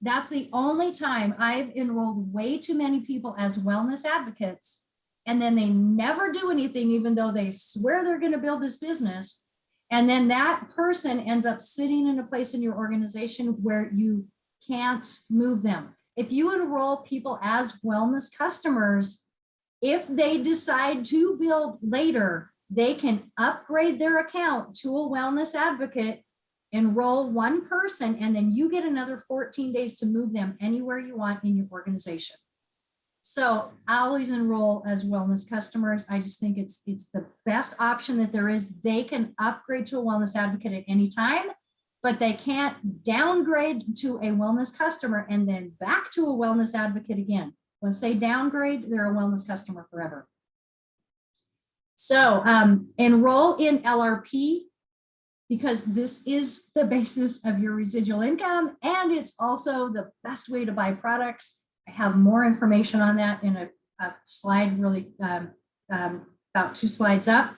That's the only time I've enrolled way too many people as wellness advocates, and then they never do anything, even though they swear they're going to build this business. And then that person ends up sitting in a place in your organization where you can't move them. If you enroll people as wellness customers, if they decide to build later, they can upgrade their account to a wellness advocate, enroll 1 person, and then you get another 14 days to move them anywhere you want in your organization. So I always enroll as wellness customers. I just think it's the best option that there is. They can upgrade to a wellness advocate at any time, but they can't downgrade to a wellness customer and then back to a wellness advocate again. Once they downgrade, they're a wellness customer forever. So enroll in LRP, because this is the basis of your residual income, and it's also the best way to buy products. I have more information on that in a slide, really about 2 slides up.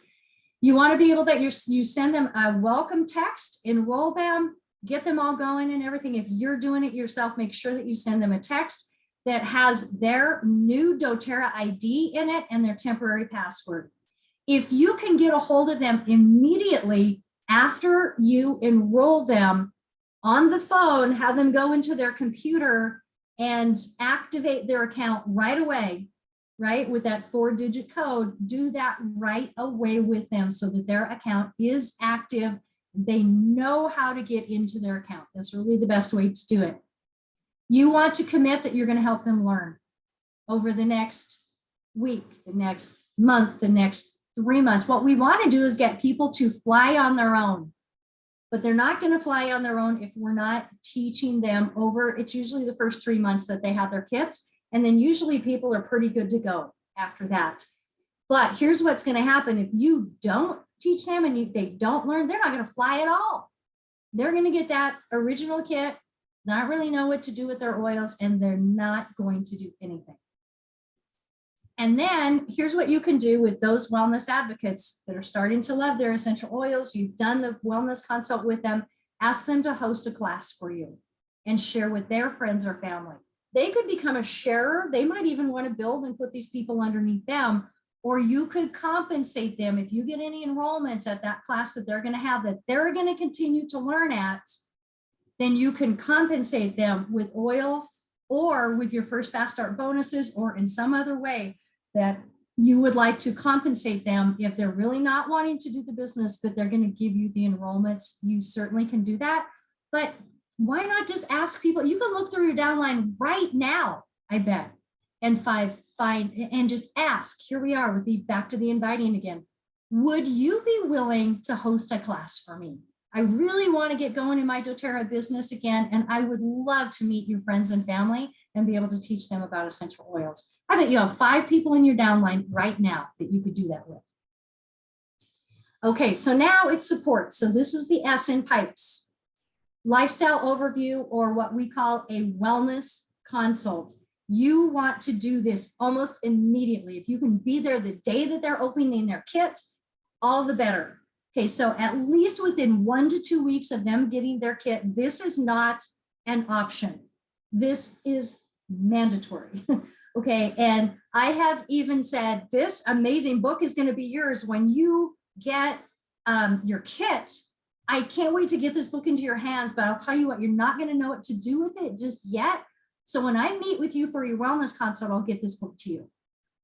You want to be able that you send them a welcome text, enroll them, get them all going and everything. If you're doing it yourself, make sure that you send them a text that has their new doTERRA ID in it and their temporary password. If you can get a hold of them immediately after you enroll them on the phone, have them go into their computer and activate their account right away, right, with that 4-digit code, do that right away with them so that their account is active. They know how to get into their account. That's really the best way to do it. You want to commit that you're going to help them learn over the next week, the next month, the next 3 months. What we want to do is get people to fly on their own. But they're not going to fly on their own if we're not teaching them over. It's usually the first 3 months that they have their kits. And then usually people are pretty good to go after that. But here's what's going to happen. If you don't teach them and they don't learn, they're not going to fly at all. They're going to get that original kit, not really know what to do with their oils, and they're not going to do anything. And then here's what you can do with those wellness advocates that are starting to love their essential oils. You've done the wellness consult with them. Ask them to host a class for you and share with their friends or family. They could become a sharer. They might even want to build and put these people underneath them, or you could compensate them. If you get any enrollments at that class that they're going to have that they're going to continue to learn at, then you can compensate them with oils or with your first fast start bonuses, or in some other way that you would like to compensate them. If they're really not wanting to do the business, but they're going to give you the enrollments, you certainly can do that. But why not just ask people? You can look through your downline right now, I bet, and find and just ask. Here we are with the back to the inviting again. Would you be willing to host a class for me? I really want to get going in my doTERRA business again, and I would love to meet your friends and family and be able to teach them about essential oils. I bet you have 5 people in your downline right now that you could do that with. Okay, so now it's support. So this is the S in pipes. Lifestyle overview, or what we call a wellness consult. You want to do this almost immediately. If you can be there the day that they're opening their kit, all the better. Okay, so at least within 1 to 2 weeks of them getting their kit, this is not an option. This is mandatory. Okay, and I have even said this amazing book is going to be yours when you get your kit. I can't wait to get this book into your hands, but I'll tell you what, you're not going to know what to do with it just yet. So when I meet with you for your wellness consult, I'll get this book to you.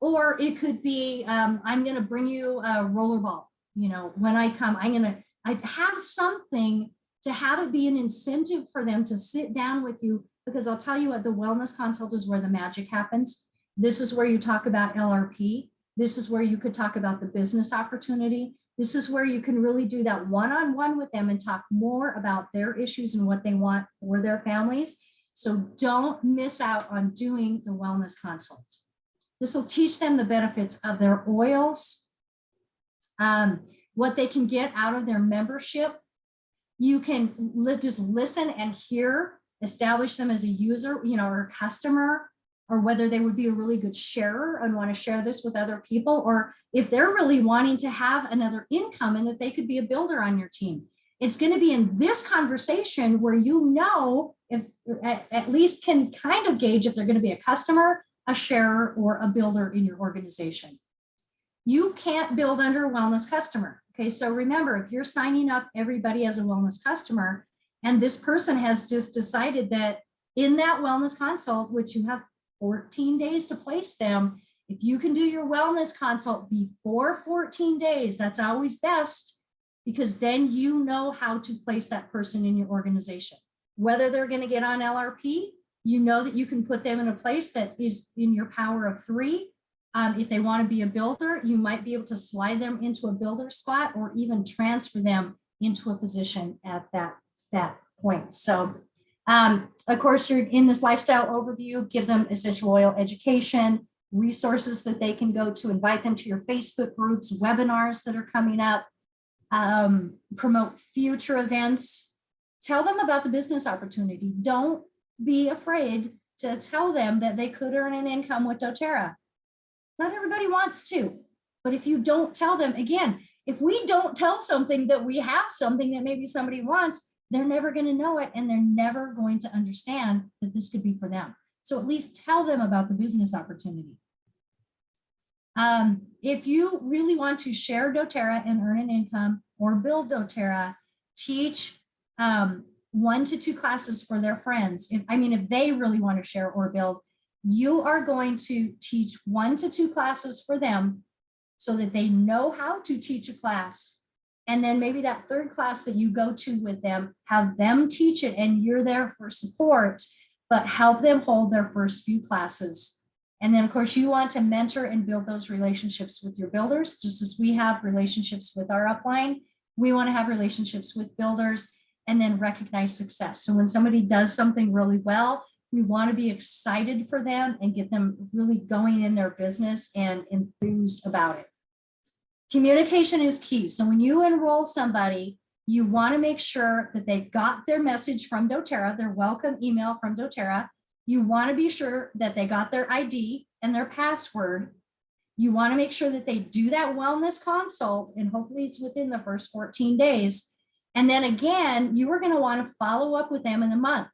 Or it could be, I'm going to bring you a rollerball. You know, when I come, I have something to have it be an incentive for them to sit down with you, because I'll tell you what, the wellness consult is where the magic happens. This is where you talk about LRP. This is where you could talk about the business opportunity. This is where you can really do that one-on-one with them and talk more about their issues and what they want for their families. So don't miss out on doing the wellness consults. This will teach them the benefits of their oils, what they can get out of their membership. You can just listen and hear, establish them as a user, or a customer, or whether they would be a really good sharer and want to share this with other people, or if they're really wanting to have another income and that they could be a builder on your team. It's going to be in this conversation where if at least can kind of gauge if they're going to be a customer, a sharer, or a builder in your organization. You can't build under a wellness customer. Okay, so remember, if you're signing up everybody as a wellness customer, and this person has just decided that in that wellness consult, which you have 14 days to place them, if you can do your wellness consult before 14 days, that's always best, because then you know how to place that person in your organization. Whether they're going to get on LRP, you know that you can put them in a place that is in your power of 3. If they want to be a builder, you might be able to slide them into a builder spot or even transfer them into a position at that point. So, of course, you're in this lifestyle overview, give them essential oil education, resources that they can go to, invite them to your Facebook groups, webinars that are coming up, promote future events, tell them about the business opportunity. Don't be afraid to tell them that they could earn an income with doTERRA. Not everybody wants to, but if you don't tell them, again, if we don't tell something that we have something that maybe somebody wants, they're never going to know it, and they're never going to understand that this could be for them. So at least tell them about the business opportunity. If you really want to share doTERRA and earn an income or build doTERRA, teach 1 to 2 classes for their friends. If they really want to share or build, you are going to teach 1 to 2 classes for them so that they know how to teach a class. And then maybe that 3rd class that you go to with them, have them teach it and you're there for support, but help them hold their first few classes. And then of course you want to mentor and build those relationships with your builders, just as we have relationships with our upline. We want to have relationships with builders and then recognize success. So when somebody does something really well, we want to be excited for them and get them really going in their business and enthused about it. Communication is key. So when you enroll somebody, you want to make sure that they've got their message from doTERRA, their welcome email from doTERRA. You want to be sure that they got their ID and their password. You want to make sure that they do that wellness consult, and hopefully it's within the first 14 days. And then again, you are going to want to follow up with them in a month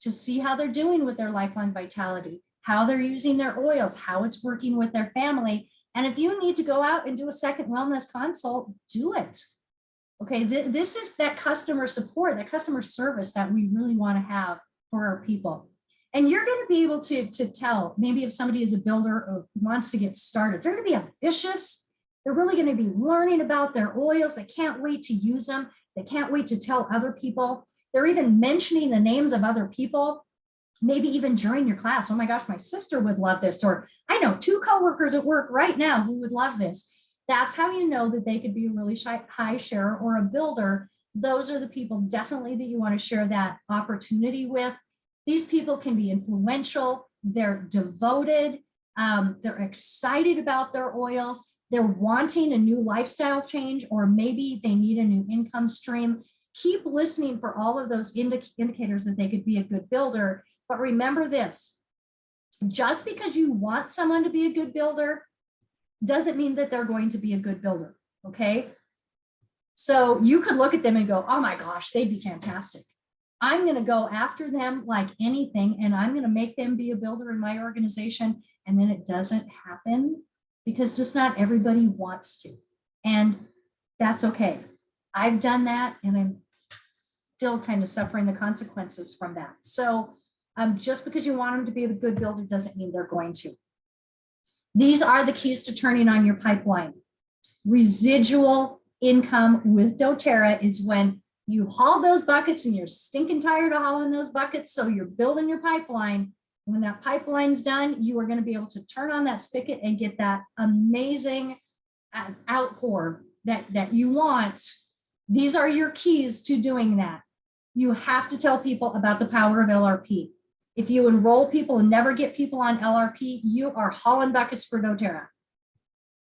to see how they're doing with their Lifeline Vitality, how they're using their oils, how it's working with their family. And if you need to go out and do a second wellness consult, do it. Okay, this is that customer support, that customer service that we really want to have for our people. And you're going to be able to tell, maybe if somebody is a builder or wants to get started, they're going to be ambitious. They're really going to be learning about their oils. They can't wait to use them. They can't wait to tell other people. They're even mentioning the names of other people, maybe even during your class. Oh my gosh, my sister would love this. Or I know 2 coworkers at work right now who would love this. That's how you know that they could be a really high sharer or a builder. Those are the people definitely that you want to share that opportunity with. These people can be influential. They're devoted. They're excited about their oils. They're wanting a new lifestyle change, or maybe they need a new income stream. Keep listening for all of those indicators that they could be a good builder. But remember this, just because you want someone to be a good builder doesn't mean that they're going to be a good builder, okay? So you could look at them and go, oh my gosh, they'd be fantastic. I'm going to go after them like anything, and I'm going to make them be a builder in my organization. And then it doesn't happen because just not everybody wants to. And that's okay. I've done that, and I'm still kind of suffering the consequences from that. So just because you want them to be a good builder doesn't mean they're going to. These are the keys to turning on your pipeline. Residual income with doTERRA is when you haul those buckets and you're stinking tired of hauling those buckets, so you're building your pipeline. When that pipeline's done, you are going to be able to turn on that spigot and get that amazing outpour that you want. These are your keys to doing that. You have to tell people about the power of LRP. If you enroll people and never get people on LRP, you are hauling buckets for doTERRA.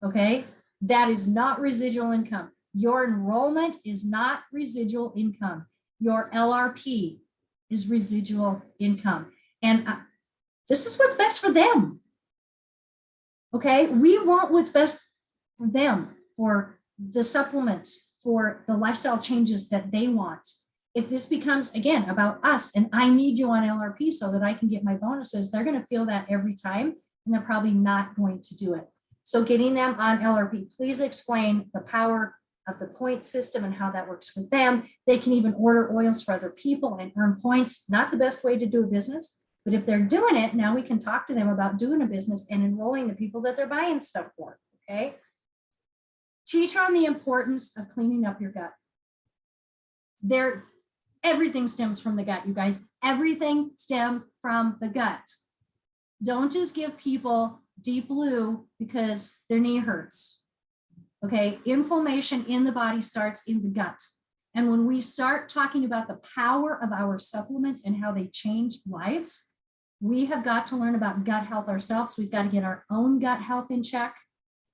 Okay, that is not residual income. Your enrollment is not residual income. Your LRP is residual income. And this is what's best for them. Okay, we want what's best for them, for the supplements, for the lifestyle changes that they want. If this becomes, again, about us and I need you on LRP so that I can get my bonuses, they're going to feel that every time, and they're probably not going to do it. So getting them on LRP, please explain the power of the point system and how that works for them. They can even order oils for other people and earn points. Not the best way to do a business, but if they're doing it, now we can talk to them about doing a business and enrolling the people that they're buying stuff for, okay? Teach on the importance of cleaning up your gut. Everything stems from the gut, you guys. Everything stems from the gut. Don't just give people Deep Blue because their knee hurts. Okay, inflammation in the body starts in the gut. And when we start talking about the power of our supplements and how they change lives, we have got to learn about gut health ourselves. We've got to get our own gut health in check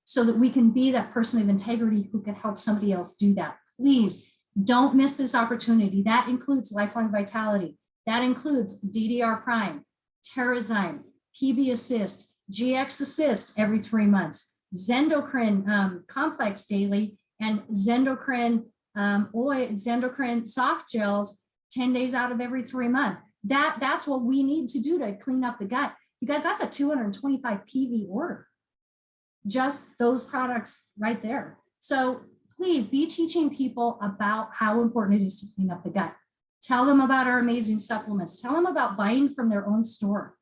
so that we can be that person of integrity who can help somebody else do that. Please don't miss this opportunity. That includes Lifelong Vitality. That includes DDR Prime, Terrazyme, PB Assist, GX Assist every 3 months, Zendocrine Complex Daily, and Zendocrine Zendocrine Soft Gels 10 days out of every 3 months. That's what we need to do to clean up the gut. You guys, that's a 225 PV order. Just those products right there. So please be teaching people about how important it is to clean up the gut. Tell them about our amazing supplements. Tell them about buying from their own store.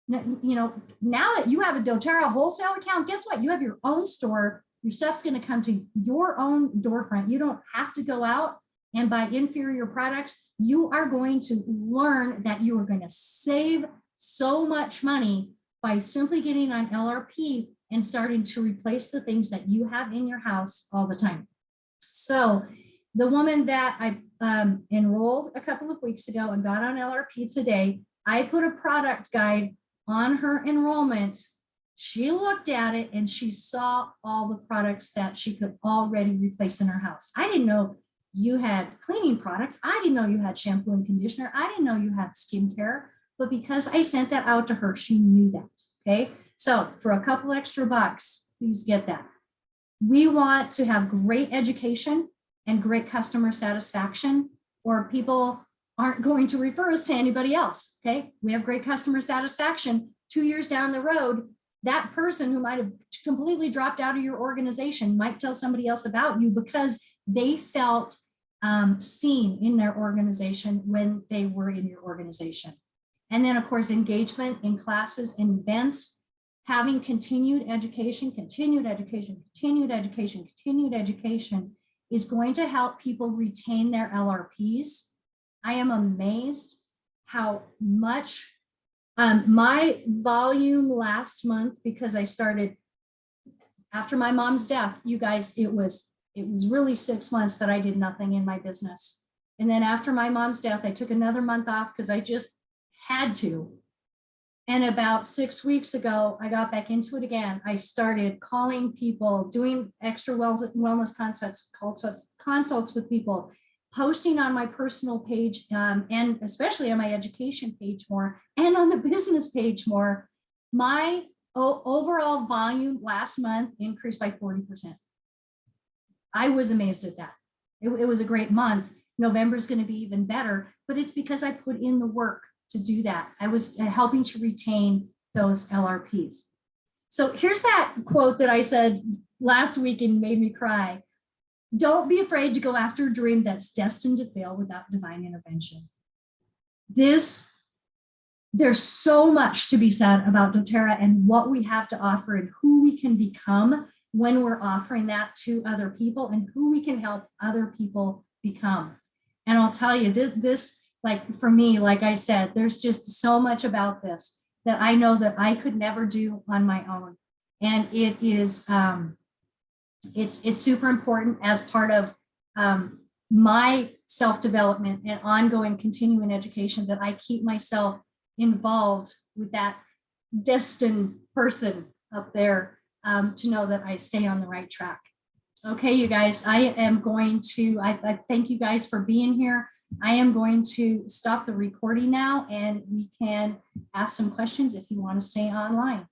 You know, now that you have a doTERRA wholesale account, guess what? You have your own store. Your stuff's going to come to your own doorfront. You don't have to go out and buy inferior products. You are going to learn that you are going to save so much money by simply getting on LRP and starting to replace the things that you have in your house all the time. So the woman that I enrolled a couple of weeks ago and got on LRP today, I put a product guide on her enrollment. She looked at it and she saw all the products that she could already replace in her house. I didn't know you had cleaning products. I didn't know you had shampoo and conditioner. I didn't know you had skincare, but because I sent that out to her, she knew that, okay? So for a couple extra bucks, please get that. We want to have great education and great customer satisfaction, or people aren't going to refer us to anybody else, okay? We have great customer satisfaction. 2 years down the road, that person who might have completely dropped out of your organization might tell somebody else about you because they felt seen in their organization when they were in your organization. And then of course, engagement in classes and events, having continued education is going to help people retain their LRPs. I am amazed how much my volume last month, because I started after my mom's death, you guys, it was really 6 months that I did nothing in my business. And then after my mom's death, I took another month off because I just had to. And about 6 weeks ago, I got back into it again. I started calling people, doing extra wellness consults with people, posting on my personal page, and especially on my education page more, and on the business page more. My overall volume last month increased by 40%. I was amazed at that. It was a great month. November is going to be even better, but it's because I put in the work to do that. I was helping to retain those LRPs. So here's that quote that I said last week and made me cry. Don't be afraid to go after a dream that's destined to fail without divine intervention. There's so much to be said about doTERRA and what we have to offer and who we can become when we're offering that to other people and who we can help other people become. And I'll tell you, this like for me, like I said, there's just so much about this that I know that I could never do on my own. And it is, it's super important as part of my self-development and ongoing continuing education, that I keep myself involved with that destined person up there, to know that I stay on the right track. Okay, you guys, I thank you guys for being here. I am going to stop the recording now, and we can ask some questions if you want to stay online.